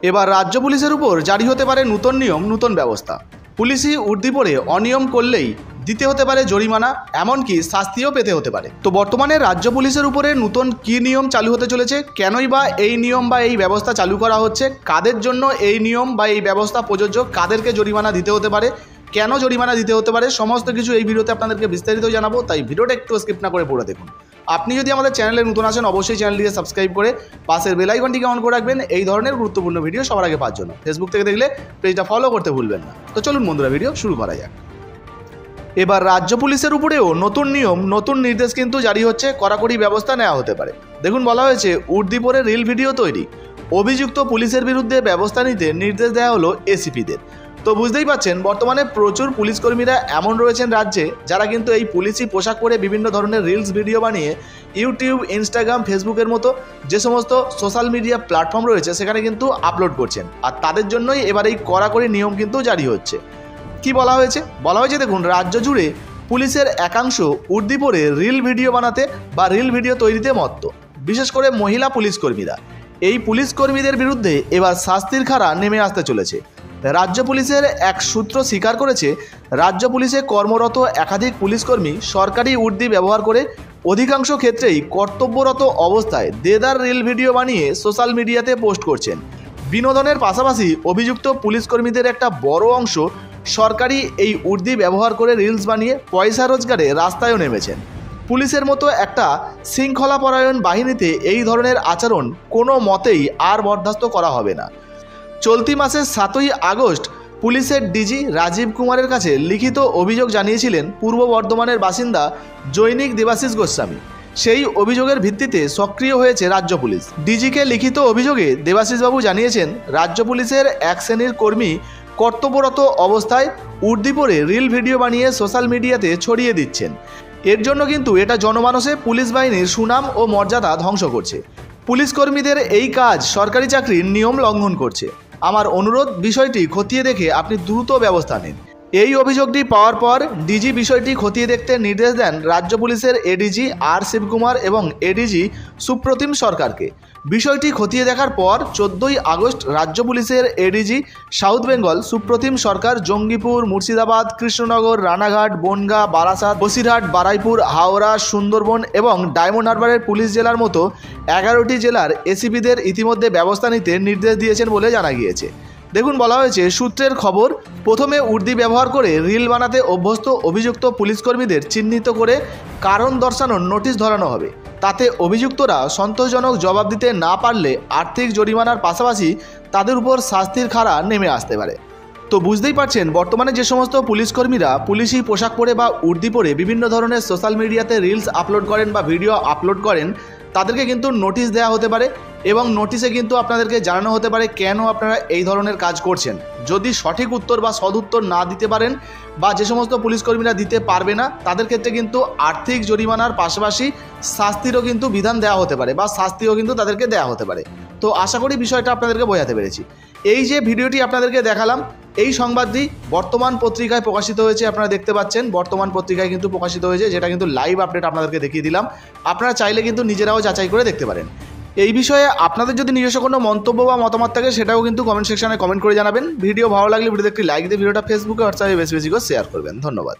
এবার রাজ্য পুলিশের উপর জারি হতে পারে নতুন নিয়ম, নতুন ব্যবস্থা। পুলিশি উর্দি পরে অনিয়ম করলেই দিতে হতে পারে জরিমানা, এমনকি শাস্তিও পেতে হতে পারে। তো বর্তমানে রাজ্য পুলিশের উপরে নতুন কী নিয়ম চালু হতে চলেছে, কেনই বা এই নিয়ম বা এই ব্যবস্থা চালু করা হচ্ছে, কাদের জন্য এই নিয়ম বা এই ব্যবস্থা প্রযোজ্য, কাদেরকে জরিমানা দিতে হতে পারে, কেন জরিমানা দিতে হতে পারে, সমস্ত কিছু এই ভিডিওতে আপনাদেরকে বিস্তারিত জানাবো। তাই ভিডিওটা একটু স্কিপ না করে পুরো দেখুন। আপনি যদি আমাদের চ্যানেলে নতুন আসেন অবশ্যই চ্যানেলটিকে সাবস্ক্রাইব করে পাশের বেল আইকনটিকে অন করে রাখবেন এই ধরনের গুরুত্বপূর্ণ ভিডিও সবার আগে পাওয়ার জন্য। ফেসবুক থেকে দেখলে পেজটা ফলো করতে ভুলবেন না। তো চলুন বন্ধুরা, ভিডিও শুরু করা যাক। এবার রাজ্য পুলিশের উপরেও নতুন নিয়ম, নতুন নির্দেশ কিন্তু জারি হচ্ছে, কড়াকড়ি ব্যবস্থা নেওয়া হতে পারে। দেখুন, বলা হয়েছে উর্দি পরে রিল ভিডিও তৈরি, অভিযুক্ত পুলিশের বিরুদ্ধে ব্যবস্থা নিতে নির্দেশ দেওয়া হলো এসিপিদের। তো বুঝতেই পাচ্ছেন, বর্তমানে প্রচুর পুলিশ কর্মীরা এমন রয়েছেন রাজ্যে যারা কিন্তু এই পুলিশি পোশাক পরে বিভিন্ন ধরনের রিলস ভিডিও বানিয়ে ইউটিউব, ইনস্টাগ্রাম, ফেসবুকের মতো যে সমস্ত সোশ্যাল মিডিয়া প্ল্যাটফর্ম রয়েছে সেখানে কিন্তু আপলোড করছেন। আর তাদের জন্যই এবার এই কড়াকড়ি নিয়ম কিন্তু জারি হচ্ছে। কি বলা হয়েছে? বলা হয়েছে দেখুন, রাজ্য জুড়ে পুলিশের একাংশ উর্দি পরে রিল ভিডিও বানাতে বা রিল ভিডিও তৈরিতে মত্ত, বিশেষ করে মহিলা পুলিশ কর্মীরা। এই পুলিশ কর্মীদের বিরুদ্ধে এবার শাস্তির খাড়া নেমে আসতে চলেছে। রাজ্য পুলিশের এক সূত্র স্বীকার করেছে, রাজ্য পুলিশে কর্মরত একাধিক পুলিশকর্মী সরকারি উর্দি ব্যবহার করে অধিকাংশ ক্ষেত্রেই কর্তব্যরত অবস্থায় দেদার রিল ভিডিও বানিয়ে সোশ্যাল মিডিয়াতে পোস্ট করছেন। বিনোদনের পাশাপাশি অভিযুক্ত পুলিশকর্মীদের একটা বড় অংশ সরকারি এই উর্দি ব্যবহার করে রিলস বানিয়ে পয়সা রোজগারে রাস্তায়ও নেমেছেন। পুলিশের মতো একটা শৃঙ্খলাপরায়ণ বাহিনীতে এই ধরনের আচরণ কোনো মতেই আর বরদাস্ত করা হবে না। চলতি মাসের 7ই আগস্ট পুলিশের ডিজি রাজীব কুমারের কাছে লিখিত অভিযোগ জানিয়েছিলেন পূর্ব বর্ধমানের বাসিন্দা জৈনিক দেবাশিস গোস্বামী। সেই অভিযোগের ভিত্তিতে সক্রিয় হয়েছে রাজ্য পুলিশ। ডিজিকে লিখিত অভিযোগে দেবাশিসবাবু জানিয়েছেন, রাজ্য পুলিশের এক শ্রেণীর কর্মী কর্তব্যরত অবস্থায় উর্দি পরে রিল ভিডিও বানিয়ে সোশ্যাল মিডিয়াতে ছড়িয়ে দিচ্ছেন। এর জন্য কিন্তু এটা জনমানসে পুলিশ বাহিনীর সুনাম ও মর্যাদা ধ্বংস করছে। পুলিশ কর্মীদের এই কাজ সরকারি চাকরির নিয়ম লঙ্ঘন করছে। আমার অনুরোধ, বিষয়টি খতিয়ে দেখে আপনি দ্রুত ব্যবস্থা নিন। এই অভিযোগটি পাওয়ার পর ডিজি বিষয়টি খতিয়ে দেখতে নির্দেশ দেন রাজ্য পুলিশের এডিজি আর শিবকুমার এবং এডিজি সুপ্রতিম সরকারকে। বিষয়টি খতিয়ে দেখার পর 14ই আগস্ট রাজ্য পুলিশের এডিজি সাউথ বেঙ্গল সুপ্রতিম সরকার জঙ্গিপুর, মুর্শিদাবাদ, কৃষ্ণনগর, রানাঘাট, বনগাঁ, বারাসাত, বসিরহাট, বারাইপুর, হাওড়া, সুন্দরবন এবং ডায়মন্ড হারবারের পুলিশ জেলার মতো 11টি জেলার এসিপিদের ইতিমধ্যে ব্যবস্থা নিতে নির্দেশ দিয়েছেন বলে জানা গিয়েছে। দেখুন, বলা হয়েছে সূত্রের খবর, প্রথমে উর্দি ব্যবহার করে রিল বানাতে অভ্যস্ত অভিযুক্ত পুলিশকর্মীদের চিহ্নিত করে কারণ দর্শানোর নোটিশ ধরানো হবে। তাতে অভিযুক্তরা সন্তোষজনক জবাব দিতে না পারলে আর্থিক জরিমানার পাশাপাশি তাদের উপর শাস্তির খাড়া নেমে আসতে পারে। তো বুঝতেই পারছেন, বর্তমানে যে সমস্ত পুলিশকর্মীরা পুলিশি পোশাক পরে বা উর্দি পরে বিভিন্ন ধরনের সোশ্যাল মিডিয়াতে রিলস আপলোড করেন বা ভিডিও আপলোড করেন, তাদেরকে কিন্তু নোটিশ দেওয়া হতে পারে এবং নোটিশে কিন্তু আপনাদেরকে জানানো হতে পারে কেন আপনারা এই ধরনের কাজ করছেন। যদি সঠিক উত্তর বা সদুত্তর না দিতে পারেন বা যে সমস্ত পুলিশকর্মীরা দিতে পারবে না, তাদের ক্ষেত্রে কিন্তু আর্থিক জরিমানার পাশাপাশি শাস্তিরও কিন্তু বিধান দেওয়া হতে পারে বা শাস্তিও কিন্তু তাদেরকে দেওয়া হতে পারে। তো আশা করি বিষয়টা আপনাদেরকে বোঝাতে পেরেছি। এই যে ভিডিওটি আপনাদেরকে দেখালাম, এই সংবাদটি বর্তমান পত্রিকায় প্রকাশিত হয়েছে। আপনারা দেখতে পাচ্ছেন বর্তমান পত্রিকায় কিন্তু প্রকাশিত হয়েছে, যেটা কিন্তু লাইভ আপডেট আপনাদেরকে দেখিয়ে দিলাম। আপনারা চাইলে কিন্তু নিজেরাও যাচাই করে দেখতে পারেন। এই বিষয়ে আপনাদের যদি নিজস্ব কোনো মন্তব্য বা মতামত থাকে সেটাও কিন্তু কমেন্ট সেকশনে কমেন্ট করে জানাবেন। ভিডিও ভালো লাগলে ভিডিওতে একটি লাইক দিয়ে ভিডিওটা ফেসবুকে, হোয়াটসঅ্যাপে বেশি বেশি করে শেয়ার করবেন। ধন্যবাদ।